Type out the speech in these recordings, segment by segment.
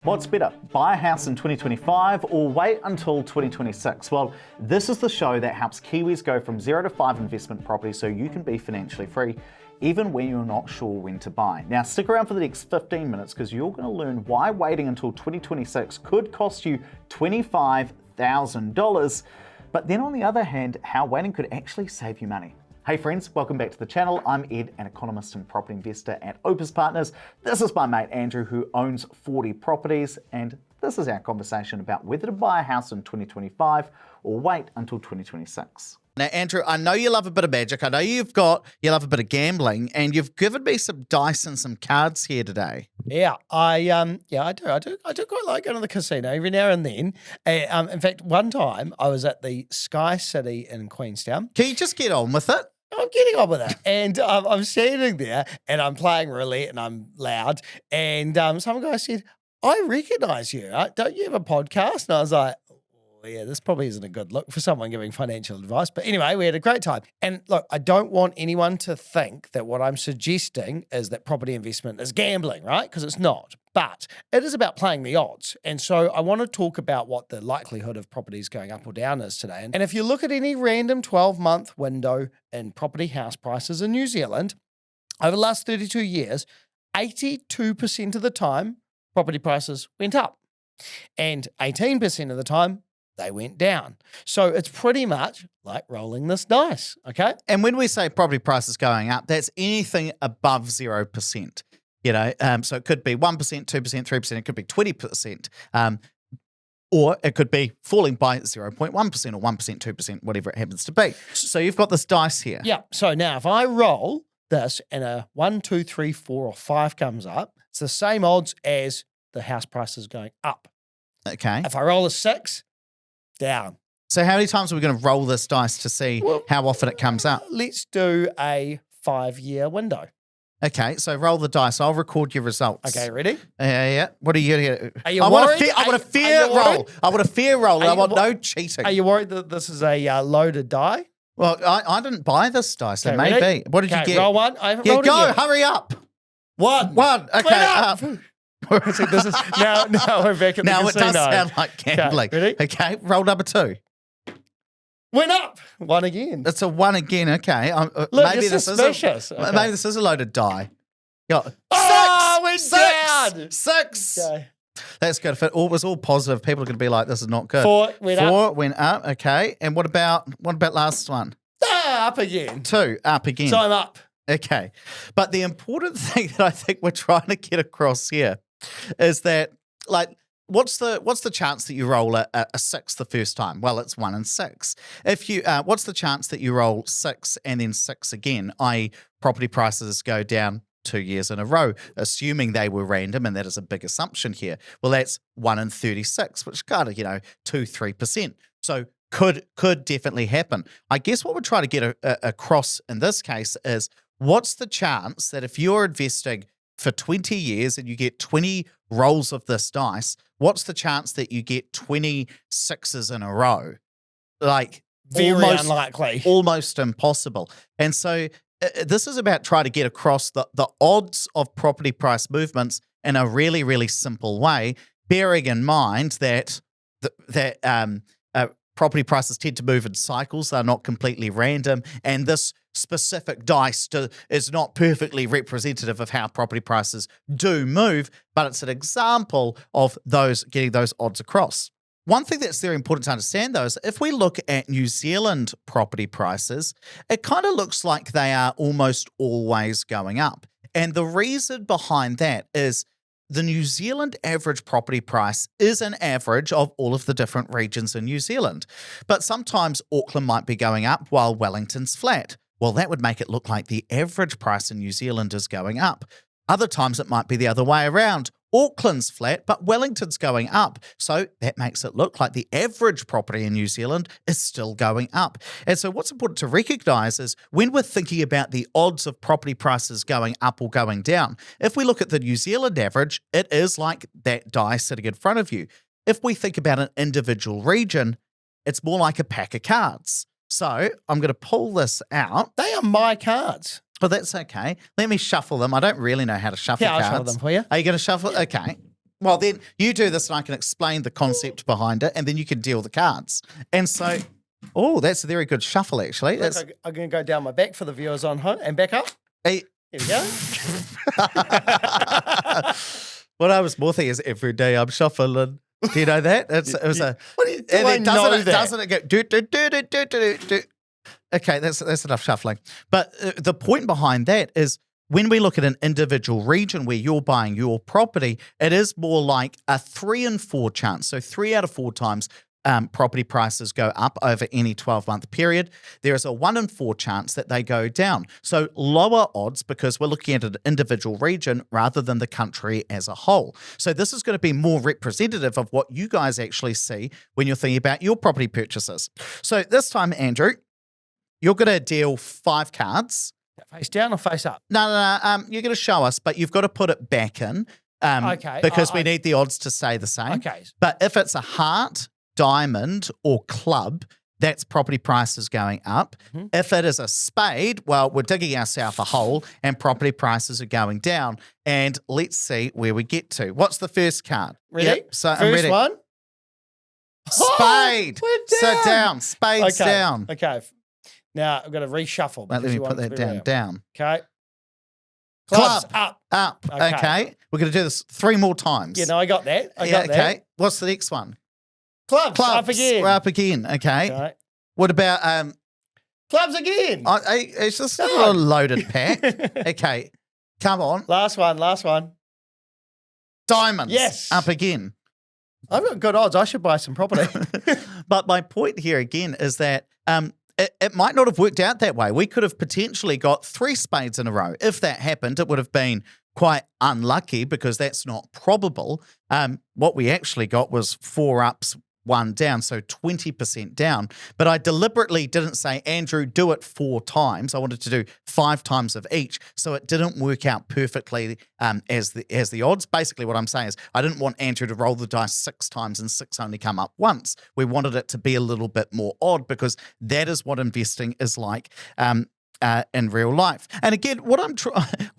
What's better, buy a house in 2025 or wait until 2026? Well, this is the show that helps Kiwis go from 0 to 5 investment property so you can be financially free, even when you're not sure when to buy. Now stick around for the next 15 minutes because you're going to learn why waiting until 2026 could cost you $25,000, but then on the other hand, how waiting could actually save you money. Hey friends, welcome back to the channel. I'm Ed, an economist and property investor at Opus Partners. This is my mate Andrew, who owns 40 properties, and this is our conversation about whether to buy a house in 2025 or wait until 2026. Now, Andrew, I know you love a bit of magic. I know you love a bit of gambling, and you've given me some dice and some cards here today. Yeah, I do quite like going to the casino every now and then. In fact, one time I was at the Sky City in Queenstown. Can you just get on with it? I'm getting on with it. And I'm standing there and I'm playing roulette and I'm loud. And some guy said, I recognize you. Don't you have a podcast? And I was like, oh, yeah, this probably isn't a good look for someone giving financial advice. But anyway, we had a great time. And look, I don't want anyone to think that what I'm suggesting is that property investment is gambling, right? Because it's not. But it is about playing the odds. And so I want to talk about what the likelihood of properties going up or down is today. And if you look at any random 12-month window in property house prices in New Zealand, over the last 32 years, 82% of the time, property prices went up. And 18% of the time, they went down. So it's pretty much like rolling this dice, okay? And when we say property prices going up, that's anything above 0%. You know, so it could be 1%, 2%, 3%, it could be 20%, or it could be falling by 0.1% or 1%, 2%, whatever it happens to be. So you've got this dice here. Yeah. So now if I roll this and a 1, 2, 3, 4, or 5 comes up, it's the same odds as the house prices going up. Okay. If I roll a 6, down. So how many times are we going to roll this dice to see how often it comes up? Let's do a 5-year window. Okay, so roll the dice. I'll record your results. Okay, ready? Yeah. What are you here? Are you worried? I want a fair roll. I want a fair roll. I want no cheating. Are you worried that this is a loaded die? Well, I didn't buy this dice. Okay, It may ready? be. What did you get? Roll one. I haven't rolled it yet. Hurry up. One. Okay. So this is now we're back at the casino. Now it does sound like gambling. Okay, ready? Okay, roll number 2. Went up. 1 again. It's a 1 again. Okay. Look, maybe you're suspicious. Maybe this is a loaded die. Went down. 6. Okay. That's good. If it was all positive, people are going to be like, "This is not good." 4 went up. 4 went up. Okay. And what about last one? Up again. 2 up again. So I'm up. Okay. But the important thing that I think we're trying to get across here is that, like, what's the chance that you roll a 6 the first time? Well, it's 1 in 6. If you what's the chance that you roll 6 and then 6 again, i.e. property prices go down 2 years in a row, assuming they were random, and that is a big assumption here. Well, that's 1 in 36, which kind of, 2-3%. So could definitely happen. I guess what we're trying to get across in this case is, what's the chance that if you're investing for 20 years and you get 20 rolls of this dice, what's the chance that you get 26s in a row? Like, Very unlikely. Almost impossible. And so this is about trying to get across the odds of property price movements in a really, really simple way, bearing in mind that property prices tend to move in cycles. They're not completely random. And this specific dice is not perfectly representative of how property prices do move, but it's an example of getting those odds across. One thing that's very important to understand, though, is if we look at New Zealand property prices, it kind of looks like they are almost always going up. And the reason behind that is the New Zealand average property price is an average of all of the different regions in New Zealand. But sometimes Auckland might be going up while Wellington's flat. Well, that would make it look like the average price in New Zealand is going up. Other times it might be the other way around. Auckland's flat, but Wellington's going up. So that makes it look like the average property in New Zealand is still going up. And so what's important to recognize is when we're thinking about the odds of property prices going up or going down, if we look at the New Zealand average, it is like that die sitting in front of you. If we think about an individual region, it's more like a pack of cards. So I'm going to pull this out. They are my cards. Oh, that's okay. Let me shuffle them. I don't really know how to shuffle cards. I'll shuffle them for you. Are you going to shuffle? Okay. Well, then you do this and I can explain the concept behind it and then you can deal the cards. And so, oh, that's a very good shuffle, actually. Look, I'm going to go down my back for the viewers on home and back up. Hey. Here we go. What I was more thinking is every day I'm shuffling. Do you know that? It was a. What do you And I then know that? doesn't it go do do do do do do do? Okay, that's enough shuffling. But the point behind that is when we look at an individual region where you're buying your property, it is more like a 3 in 4 chance. So 3 out of 4 times property prices go up over any 12-month period. There is a 1 in 4 chance that they go down. So lower odds because we're looking at an individual region rather than the country as a whole. So this is going to be more representative of what you guys actually see when you're thinking about your property purchases. So this time, Andrew, you're going to deal 5 cards. Face down or face up? No. You're going to show us, but you've got to put it back in. Okay. Because we need the odds to stay the same. Okay. But if it's a heart, diamond, or club, that's property prices going up. Mm-hmm. If it is a spade, well, we're digging ourselves a hole and property prices are going down. And let's see where we get to. What's the first card? Ready? Yep, so I'm First ready. one. Spade. Oh, we're Sit down. Spade's Okay. down. Okay. Now I've got to reshuffle. Wait, because let me you put want it that to be down. real. Down. Okay. Club. Clubs up. Up. Okay. Okay. We're going to do this 3 more times. Yeah, no, I got that. I Yeah, got that. okay. What's the next one? Clubs, Clubs. up again. We're up again. Okay. Okay. What about Clubs again. it's just Come a on. loaded pack. Okay. Come on. Last one. Diamonds. Yes. Up again. I've got good odds. I should buy some property. But my point here again is that it might not have worked out that way. We could have potentially got 3 spades in a row. If that happened, it would have been quite unlucky because that's not probable. What we actually got was 4 ups, 1 down, so 20% down. But I deliberately didn't say, Andrew, do it 4 times. I wanted to do 5 times of each, so it didn't work out perfectly as the odds. Basically, what I'm saying is I didn't want Andrew to roll the dice 6 times and 6 only come up once. We wanted it to be a little bit more odd because that is what investing is like. In real life. And again, what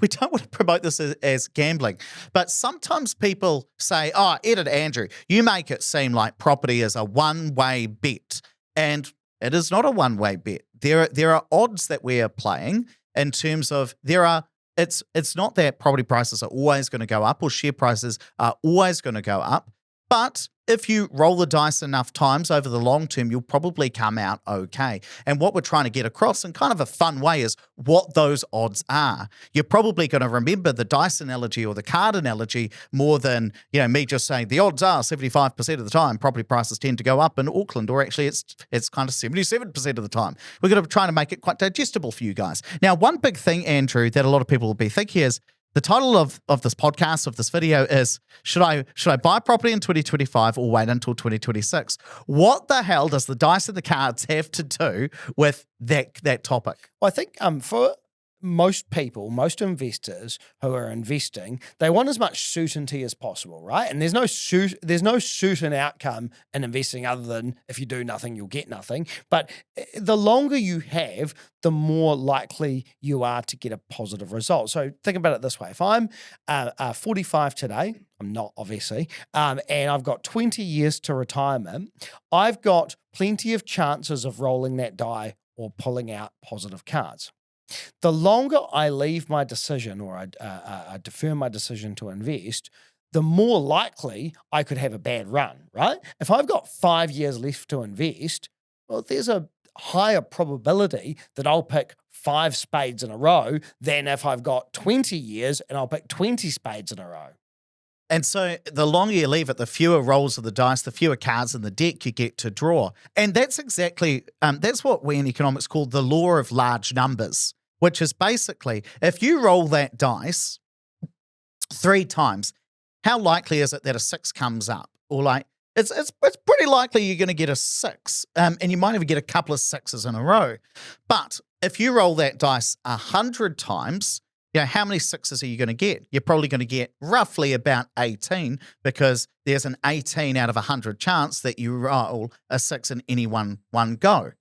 we don't want to promote this as gambling, but sometimes people say, oh, Ed and Andrew, you make it seem like property is a one-way bet. And it is not a one-way bet. There are odds that we are playing in terms of it's not that property prices are always going to go up or share prices are always going to go up. But if you roll the dice enough times over the long term, you'll probably come out okay. And what we're trying to get across in kind of a fun way is what those odds are. You're probably going to remember the dice analogy or the card analogy more than, me just saying the odds are 75% of the time property prices tend to go up in Auckland, or actually it's kind of 77% of the time. We're going to try to make it quite digestible for you guys. Now, one big thing, Andrew, that a lot of people will be thinking is, the title of this podcast, of this video is, should I buy property in 2025 or wait until 2026? What the hell does the dice and the cards have to do with that topic? Well, I think for most people, most investors who are investing, they want as much certainty as possible, right? And there's no certain outcome in investing other than if you do nothing, you'll get nothing. But the longer you have, the more likely you are to get a positive result. So think about it this way. If I'm 45 today, I'm not obviously, and I've got 20 years to retirement, I've got plenty of chances of rolling that die or pulling out positive cards. The longer I leave my decision or I defer my decision to invest, the more likely I could have a bad run, right? If I've got 5 years left to invest, well, there's a higher probability that I'll pick 5 spades in a row than if I've got 20 years and I'll pick 20 spades in a row. And so the longer you leave it, the fewer rolls of the dice, the fewer cards in the deck you get to draw. And that's exactly, that's what we in economics call the law of large numbers, which is basically, if you roll that dice 3 times, how likely is it that a 6 comes up? Or it's pretty likely you're going to get a 6, and you might even get a couple of 6s in a row. But if you roll that dice 100 times, how many 6s are you going to get? You're probably going to get roughly about 18 because there's an 18 out of 100 chance that you roll a 6 in any one go.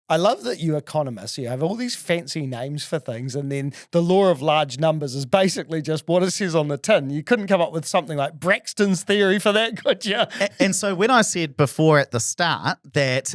I love that you economists, you have all these fancy names for things, and then the law of large numbers is basically just what it says on the tin. You couldn't come up with something like Braxton's theory for that, could you? And so when I said before at the start that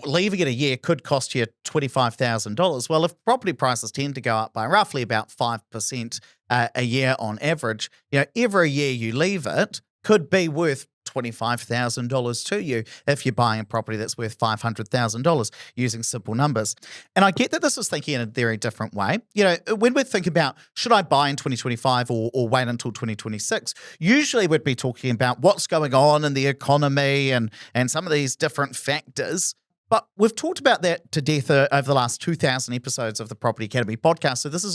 leaving it a year could cost you $25,000, well, if property prices tend to go up by roughly about 5% a year on average, every year you leave it could be worth $25,000 to you if you're buying a property that's worth $500,000 using simple numbers. And I get that this is thinking in a very different way. When we think about should I buy in 2025 or wait until 2026, usually we'd be talking about what's going on in the economy and some of these different factors. But we've talked about that to death over the last 2,000 episodes of the Property Academy podcast. So this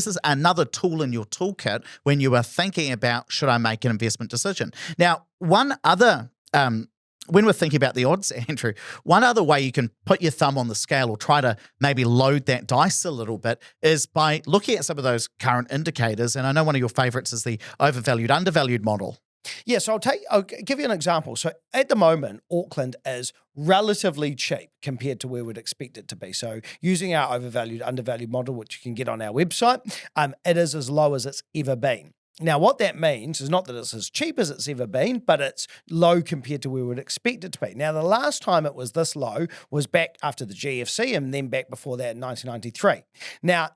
is another tool in your toolkit when you are thinking about should I make an investment decision. Now, one other when we're thinking about the odds, Andrew, one other way you can put your thumb on the scale or try to maybe load that dice a little bit is by looking at some of those current indicators. And I know one of your favorites is the overvalued, undervalued model. Yeah, so I'll give you an example. So at the moment, Auckland is relatively cheap compared to where we'd expect it to be. So using our overvalued, undervalued model, which you can get on our website, it is as low as it's ever been. Now, what that means is not that it's as cheap as it's ever been, but it's low compared to where we would expect it to be. Now, the last time it was this low was back after the GFC and then back before that in 1993. Now,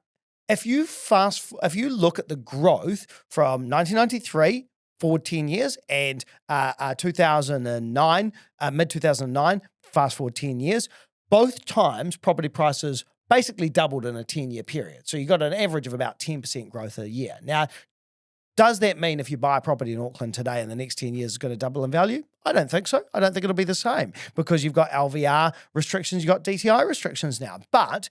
if you look at the growth from 1993 forward 10 years and 2009, mid-2009, fast forward 10 years, both times property prices basically doubled in a 10-year period. So you got an average of about 10% growth a year. Now, does that mean if you buy a property in Auckland today in the next 10 years, it's going to double in value? I don't think so. I don't think it'll be the same because you've got LVR restrictions, you've got DTI restrictions now. But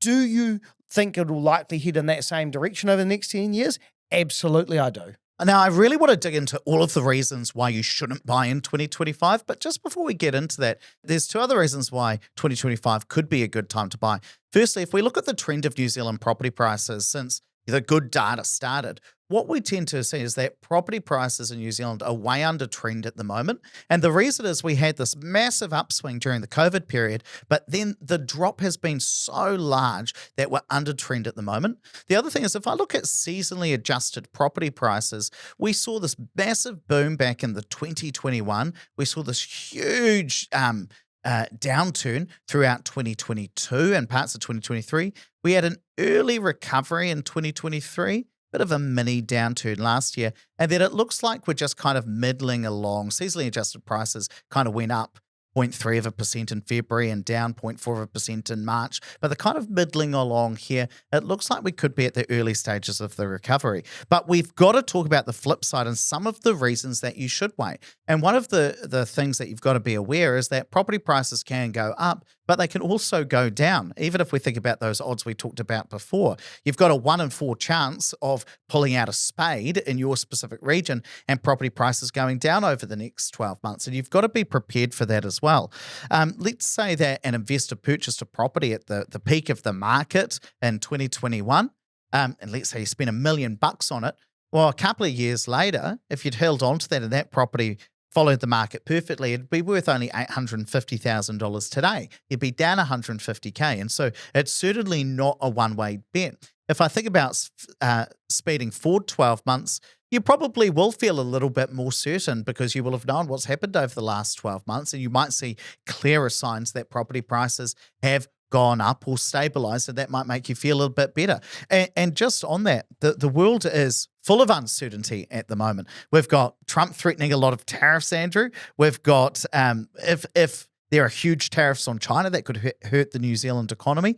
do you think it'll likely head in that same direction over the next 10 years? Absolutely, I do. Now, I really want to dig into all of the reasons why you shouldn't buy in 2025. But just before we get into that, there's two other reasons why 2025 could be a good time to buy. Firstly, if we look at the trend of New Zealand property prices since the good data started, what we tend to see is that property prices in New Zealand are way under trend at the moment. And the reason is we had this massive upswing during the COVID period, but then the drop has been so large that we're under trend at the moment. The other thing is if I look at seasonally adjusted property prices, we saw this massive boom back in the 2021. We saw this huge downturn throughout 2022 and parts of 2023. We had an early recovery in 2023, bit of a mini downturn last year, and then it looks like we're just kind of middling along. Seasonally adjusted prices kind of went up 0.3% in February and down 0.4% in March, but they're kind of middling along here. It looks like we could be at the early stages of the recovery, but we've got to talk about the flip side and some of the reasons that you should wait. And one of the things that you've got to be aware is that property prices can go up, but they can also go down. Even if we think about those odds we talked about before, you've got a 1 in 4 chance of pulling out a spade in your specific region and property prices going down over the next 12 months. And you've got to be prepared for that as well. Let's say that an investor purchased a property at the peak of the market in 2021, and let's say you spent $1 million on it. Well, a couple of years later, if you'd held on to that and that property followed the market perfectly, it'd be worth only $850,000 today. It'd be down $150K. And so it's certainly not a one-way bet. If I think about speeding forward 12 months, you probably will feel a little bit more certain because you will have known what's happened over the last 12 months, and you might see clearer signs that property prices have gone up or stabilized, and that might make you feel a little bit better. And just on that, the world is full of uncertainty at the moment. We've got Trump threatening a lot of tariffs, Andrew. We've got, if there are huge tariffs on China that could hurt the New Zealand economy.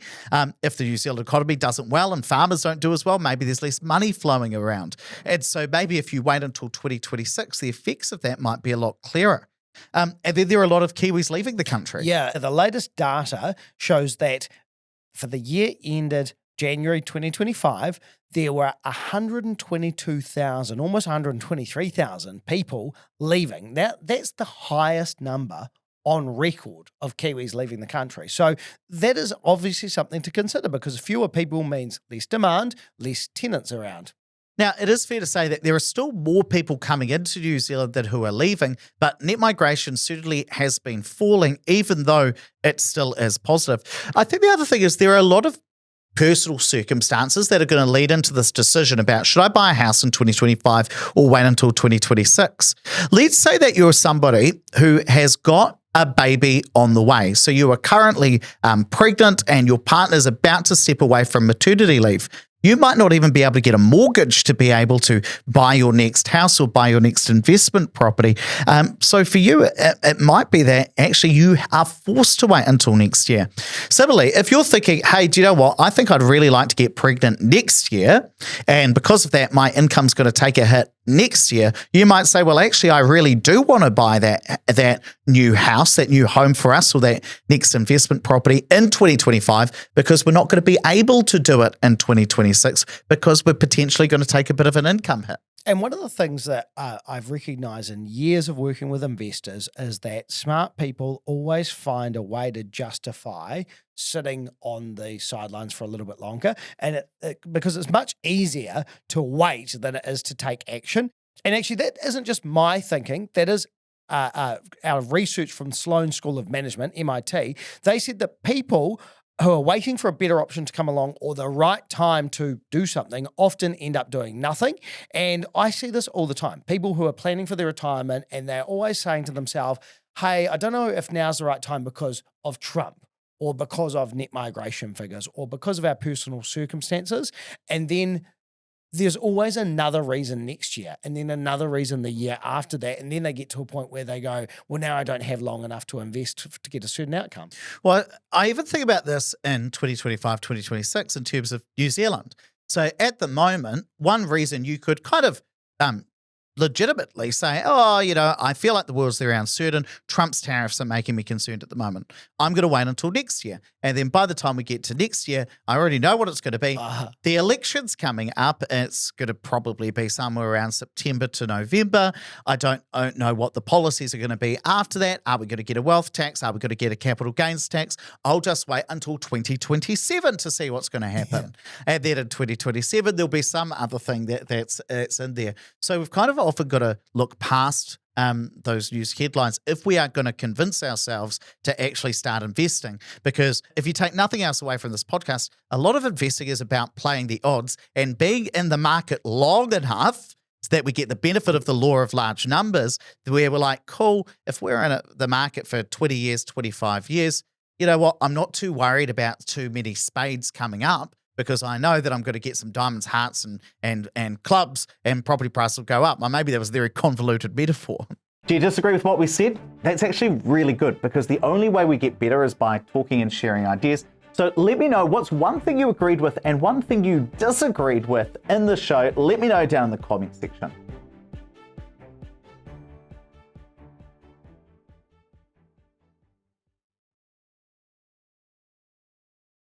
If the New Zealand economy doesn't well and farmers don't do as well, maybe there's less money flowing around. And so maybe if you wait until 2026, the effects of that might be a lot clearer. And then there are a lot of Kiwis leaving the country. Yeah, the latest data shows that for the year ended January 2025, there were 122,000, almost 123,000 people leaving. Now, that's the highest number on record of Kiwis leaving the country. So that is obviously something to consider because fewer people means less demand, less tenants around. Now, it is fair to say that there are still more people coming into New Zealand than who are leaving, but net migration certainly has been falling, even though it still is positive. I think the other thing is there are a lot of personal circumstances that are going to lead into this decision about should I buy a house in 2025 or wait until 2026. Let's say that you're somebody who has got a baby on the way. So you are currently pregnant and your partner's about to step away from maternity leave. You might not even be able to get a mortgage to be able to buy your next house or buy your next investment property. So for you, it might be that actually you are forced to wait until next year. Similarly, if you're thinking, hey, do you know what? I think I'd really like to get pregnant next year. And because of that, my income's going to take a hit next year. You might say, well, actually, I really do want to buy that new house, that new home for us, or that next investment property in 2025, because we're not going to be able to do it in 2026 because we're potentially going to take a bit of an income hit. And one of the things that I've recognized in years of working with investors is that smart people always find a way to justify sitting on the sidelines for a little bit longer. And because it's much easier to wait than it is to take action. And actually, that isn't just my thinking. That is our research from Sloan School of Management, MIT. They said that people who are waiting for a better option to come along or the right time to do something often end up doing nothing. And I see this all the time. People who are planning for their retirement and they're always saying to themselves, hey, I don't know if now's the right time because of Trump or because of net migration figures or because of our personal circumstances. And then there's always another reason next year and then another reason the year after that. And then they get to a point where they go, well, now I don't have long enough to invest to get a certain outcome. Well, I even think about this in 2025, 2026 in terms of New Zealand. So at the moment, one reason you could kind of legitimately say, oh, I feel like the world's very uncertain. Trump's tariffs are making me concerned at the moment. I'm going to wait until next year. And then by the time we get to next year, I already know what it's going to be. The election's coming up. It's going to probably be somewhere around September to November. I don't know what the policies are going to be after that. Are we going to get a wealth tax? Are we going to get a capital gains tax? I'll just wait until 2027 to see what's going to happen. Yeah. And then in 2027, there'll be some other thing that's in there. So we've kind of often got to look past those news headlines if we are going to convince ourselves to actually start investing. Because if you take nothing else away from this podcast, a lot of investing is about playing the odds and being in the market long enough so that we get the benefit of the law of large numbers, where we're like, cool, if we're in the market for 20 years, 25 years, you know what, I'm not too worried about too many spades coming up, because I know that I'm going to get some diamonds, hearts, and clubs, and property prices will go up. Well, maybe that was a very convoluted metaphor. Do you disagree with what we said? That's actually really good, because the only way we get better is by talking and sharing ideas. So let me know what's one thing you agreed with and one thing you disagreed with in the show. Let me know down in the comment section.